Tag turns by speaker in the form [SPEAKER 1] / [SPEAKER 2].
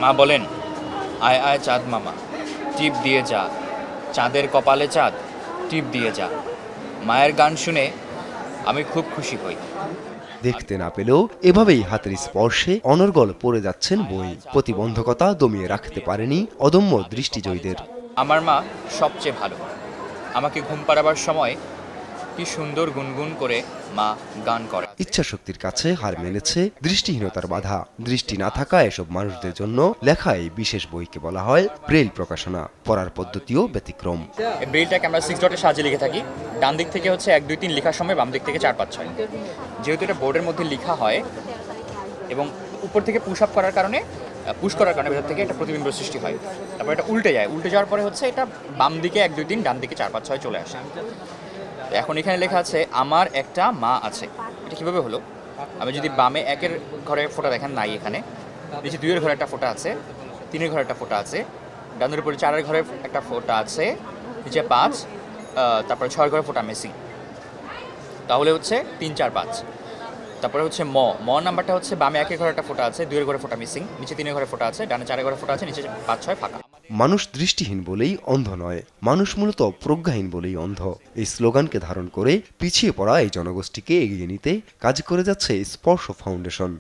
[SPEAKER 1] মা বলেন, আয় আয় চাঁদ মামা, টিপ দিয়ে যা, চাঁদের কপালে চাঁদ, টিপ দিয়ে যা। মায়ের গান শুনে আমি খুব খুশি হই।
[SPEAKER 2] দেখতে না পেলেও এভাবেই হাতের স্পর্শে অনর্গল পড়ে যাচ্ছেন বই। প্রতিবন্ধকতা দমিয়ে রাখতে পারেনি অদম্য দৃষ্টিজয়ীদের।
[SPEAKER 1] আমার মা সবচেয়ে ভালো। আমাকে ঘুম পাড়াবার সময় কি সুন্দর গুনগুন করে মা গান করে।
[SPEAKER 2] ইচ্ছাশক্তির কাছে হার মেনেছে দৃষ্টিহীনতার বাধা। দৃষ্টি না থাকা এসব মানুষদের জন্য লেখা এই বিশেষ বইকে বলা হয় ব্রেইল প্রকাশনা। পড়ার পদ্ধতিও ব্যতিক্রম।
[SPEAKER 1] এই ব্রেইলটাকে আমরা 6 ডটের সাহায্যে লিখে থাকি। ডান দিক থেকে হচ্ছে 1 2 3 লেখার সময় বাম দিক থেকে 4 5 6। যেহেতু এটা বোর্ডের মধ্যে লেখা হয় এবং উপর থেকে পুশ আপ করার কারণে পুশ করার কারণে ভেতর থেকে একটা প্রতিবিম্ব সৃষ্টি হয়। তারপর এটা উল্টে যায়, উল্টে যাওয়ার পরে হচ্ছে এটা বাম দিকে 1 2 3, ডান দিকে 4 5 6 চলে আসে। এখন এখানে লেখা আছে আমার একটা মা আছে। এটা কিভাবে হলো? আমি যদি বামে 1-এর ঘরে ফোঁটা দেখেন নাই, এখানে নিচে 2-এর ঘরে একটা ফোঁটা আছে, 3-এর ঘরে একটা ফোঁটা আছে, ডানের উপরে 4-এর ঘরে একটা ফোঁটা আছে, নিচে 5, তারপরে 6-এর ঘরে ফোঁটা মিসিং। তাহলে হচ্ছে 3 4 5। তারপরে হচ্ছে ম নাম্বারটা হচ্ছে বামে 1-এর ঘরে একটা ফোঁটা আছে, 2-এর ঘরে ফোঁটা মিসিং, নিচে 3-এর ঘরে ফোঁটা আছে, ডানে 4-এর ঘরে ফোঁটা আছে, নিচে 5 6 ফাঁকা।
[SPEAKER 2] মানুষ দৃষ্টিহীন বলেই অন্ধ নয়, মানুষ মূলত প্রজ্ঞাহীন বলেই অন্ধ। এই স্লোগানকে ধারণ করে পিছিয়ে পড়া এই জনগোষ্ঠীকে এগিয়ে নিতে কাজ করে যাচ্ছে স্পর্শ ফাউন্ডেশন।